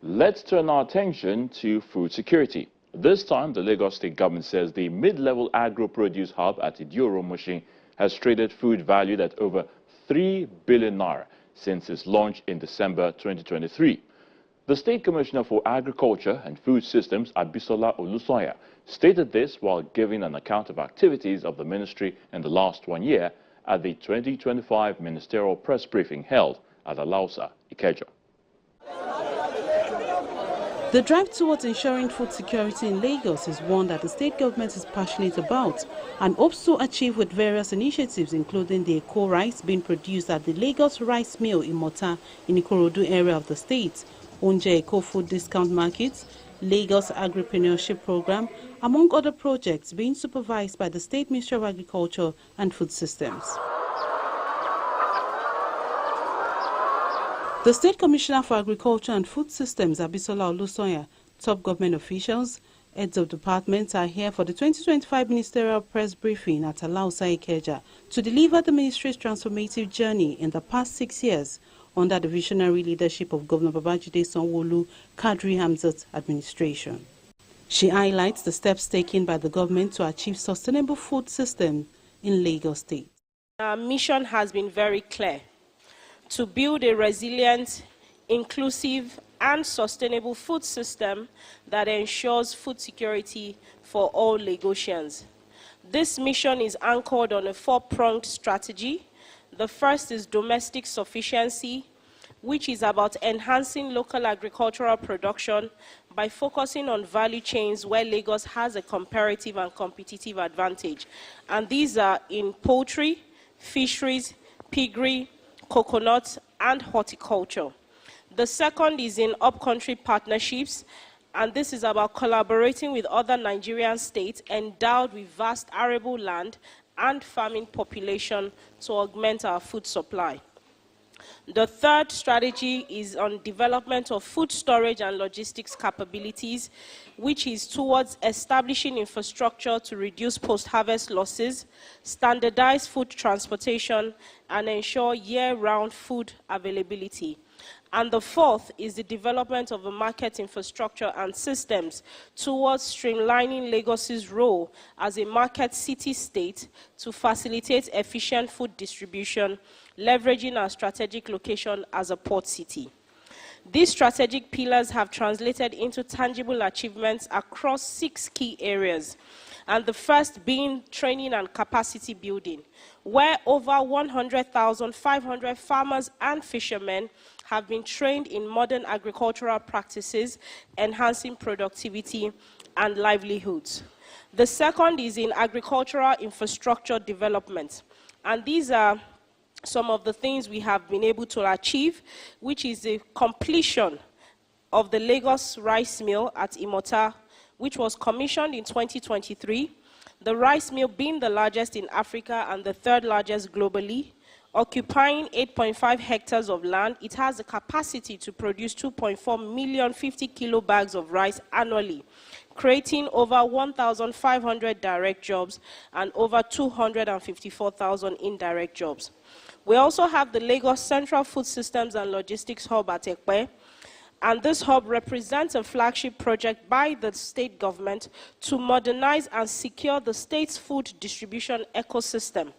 Let's turn our attention to food security. This time, the Lagos State government says the mid-level agro-produce hub at Idioro Mushin has traded food valued at over 3 billion naira since its launch in December 2023. The State Commissioner for Agriculture and Food Systems, Abisola Olusoya, stated this while giving an account of activities of the ministry in the last 1 year at the 2025 ministerial press briefing held at Alausa, Ikeja. The drive towards ensuring food security in Lagos is one that the state government is passionate about and hopes to achieve with various initiatives, including the Eco rice being produced at the Lagos Rice Mill in Mota in the Ikorodu area of the state, Onje Eco Food Discount Markets, Lagos Agripreneurship Program, among other projects being supervised by the State Ministry of Agriculture and Food Systems. The State Commissioner for Agriculture and Food Systems, Abisola Olusoya, top government officials, heads of departments are here for the 2025 ministerial press briefing at Alausa Ikeja to deliver the ministry's transformative journey in the past 6 years under the visionary leadership of Governor Babajide Sanwo-Olu Kadri Hamzat administration. She highlights the steps taken by the government to achieve sustainable food system in Lagos State. Our mission has been very clear: to build a resilient, inclusive, and sustainable food system that ensures food security for all Lagosians. This mission is anchored on a four-pronged strategy. The first is domestic sufficiency, which is about enhancing local agricultural production by focusing on value chains where Lagos has a comparative and competitive advantage. And these are in poultry, fisheries, piggery, coconut, and horticulture. The second is in up-country partnerships, and this is about collaborating with other Nigerian states endowed with vast arable land and farming population to augment our food supply. The third strategy is on development of food storage and logistics capabilities, which is towards establishing infrastructure to reduce post-harvest losses, standardize food transportation, and ensure year-round food availability. And the fourth is the development of a market infrastructure and systems towards streamlining Lagos's role as a market city-state to facilitate efficient food distribution, leveraging our strategic location as a port city. These strategic pillars have translated into tangible achievements across 6 key areas, and the first being training and capacity building, where over 100,500 farmers and fishermen have been trained in modern agricultural practices, enhancing productivity and livelihoods. The second is in agricultural infrastructure development, and these are some of the things we have been able to achieve, which is the completion of the Lagos Rice Mill at Imota, which was commissioned in 2023. The rice mill being the largest in Africa and the third largest globally, occupying 8.5 hectares of land. It has the capacity to produce 2.4 million 50 kilo bags of rice annually, creating over 1,500 direct jobs and over 254,000 indirect jobs. We also have the Lagos Central Food Systems and Logistics Hub at Ekpe, and this hub represents a flagship project by the state government to modernize and secure the state's food distribution ecosystem.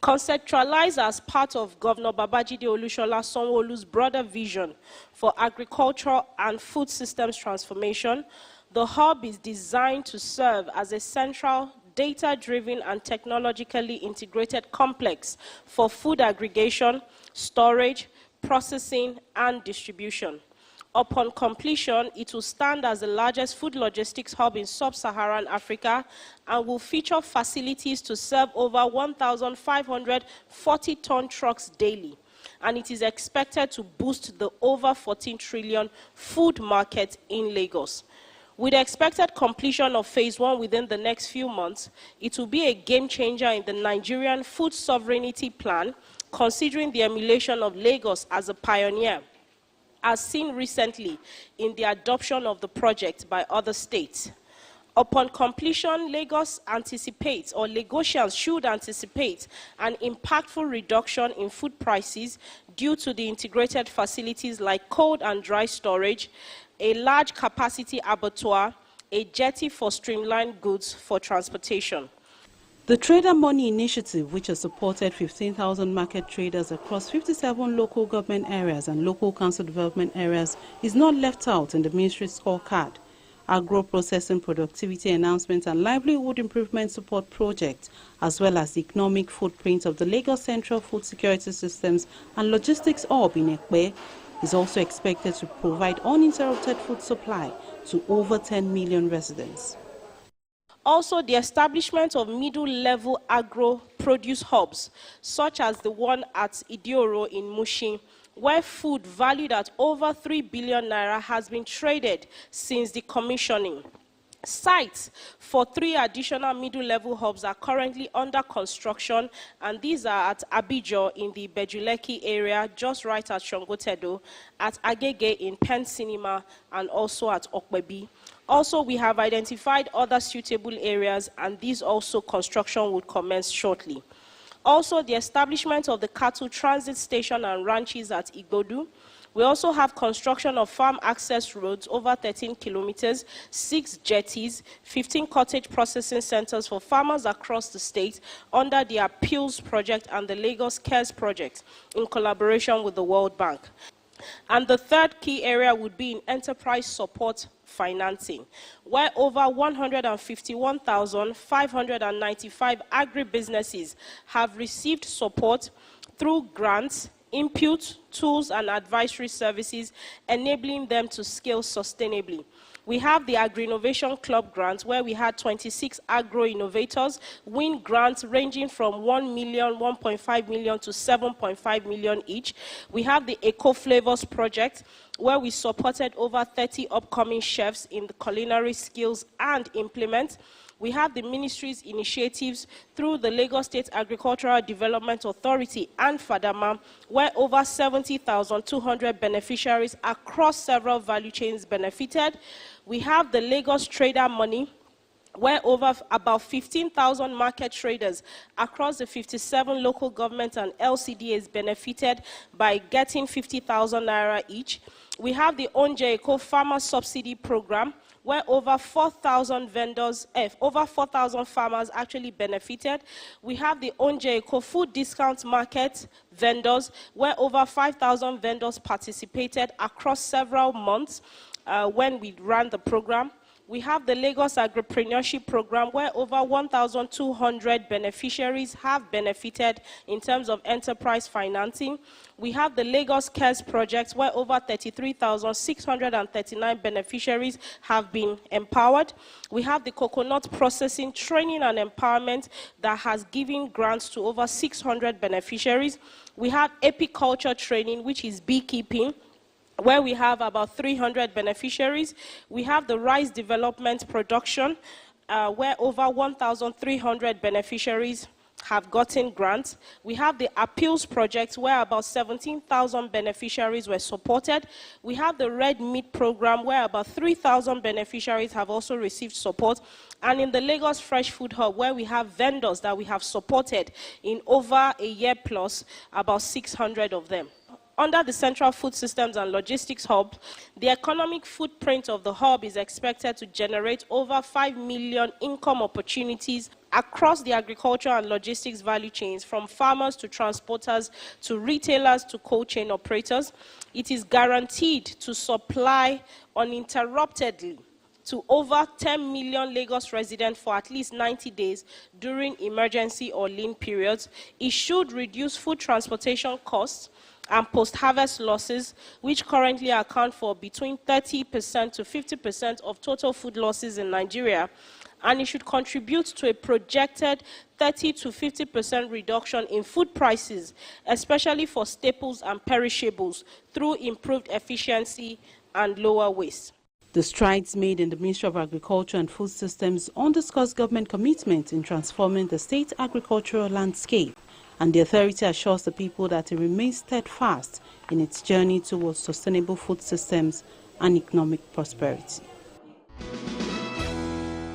Conceptualized as part of Governor Babajide Olusola Sanwo-Olu's broader vision for agriculture and food systems transformation, the hub is designed to serve as a central, data-driven and technologically integrated complex for food aggregation, storage, processing, and distribution. Upon completion, it will stand as the largest food logistics hub in sub-Saharan Africa and will feature facilities to serve over 1,500 40-ton trucks daily. And it is expected to boost the over 14 trillion food market in Lagos. With the expected completion of phase 1 within the next few months, it will be a game changer in the Nigerian food sovereignty plan, considering the emulation of Lagos as a pioneer, as seen recently in the adoption of the project by other states. Upon completion, Lagos anticipates, or Lagosians should anticipate, an impactful reduction in food prices due to the integrated facilities like cold and dry storage, a large capacity abattoir, a jetty for streamlined goods for transportation. The Trader Money Initiative, which has supported 15,000 market traders across 57 local government areas and local council development areas, is not left out in the ministry's scorecard. Agro-processing productivity enhancement and livelihood improvement support projects, as well as the economic footprint of the Lagos Central Food Security Systems and Logistics Hub in Ekpe, is also expected to provide uninterrupted food supply to over 10 million residents. Also, the establishment of middle-level agro-produce hubs, such as the one at Idioro in Mushin, where food valued at over 3 billion naira has been traded since the commissioning. Sites for 3 additional middle-level hubs are currently under construction, and these are at Abijo in the Bejuleki area, just right at Shongotedo, at Agege in Penn Cinema, and also at Okwebi. Also, we have identified other suitable areas, and these also construction would commence shortly. Also, the establishment of the cattle transit station and ranches at Igbodu. We also have construction of farm access roads over 13 kilometers, 6 jetties, 15 cottage processing centers for farmers across the state under the Appeals Project and the Lagos Cares Project in collaboration with the World Bank. And the third key area would be in enterprise support financing, where over 151,595 agribusinesses have received support through grants, input, tools, and advisory services, enabling them to scale sustainably. We have the Agri-Innovation Club grant, where we had 26 agro-innovators win grants ranging from 1 million, 1.5 million to 7.5 million each. We have the Eco Flavors project, where we supported over 30 upcoming chefs in the culinary skills and implement. We have the ministry's initiatives through the Lagos State Agricultural Development Authority and FADAMA, where over 70,200 beneficiaries across several value chains benefited. We have the Lagos Trader Money, where over about 15,000 market traders across the 57 local governments and LCDAs benefited by getting 50,000 naira each. We have the Onje Eco Farmer Subsidy Program, where over 4,000 vendors, over 4,000 farmers actually benefited. We have the Onje Eco Food Discount Market vendors, where over 5,000 vendors participated across several months when we ran the program. We have the Lagos Agripreneurship Program, where over 1,200 beneficiaries have benefited in terms of enterprise financing. We have the Lagos Cares Project, where over 33,639 beneficiaries have been empowered. We have the Coconut Processing Training and Empowerment that has given grants to over 600 beneficiaries. We have Apiculture Training, which is beekeeping, where we have about 300 beneficiaries. We have the Rice Development Production, where over 1,300 beneficiaries have gotten grants. We have the Appeals Project, where about 17,000 beneficiaries were supported. We have the Red Meat Program, where about 3,000 beneficiaries have also received support. And in the Lagos Fresh Food Hub, where we have vendors that we have supported in over a year plus, about 600 of them. Under the Central Food Systems and Logistics Hub, the economic footprint of the hub is expected to generate over 5 million income opportunities across the agriculture and logistics value chains, from farmers to transporters to retailers to cold chain operators. It is guaranteed to supply uninterruptedly to over 10 million Lagos residents for at least 90 days during emergency or lean periods. It should reduce food transportation costs and post-harvest losses, which currently account for between 30% to 50% of total food losses in Nigeria, and it should contribute to a projected 30 to 50% reduction in food prices, especially for staples and perishables, through improved efficiency and lower waste. The strides made in the Ministry of Agriculture and Food Systems underscores government commitment in transforming the state agricultural landscape, and the authority assures the people that it remains steadfast in its journey towards sustainable food systems and economic prosperity.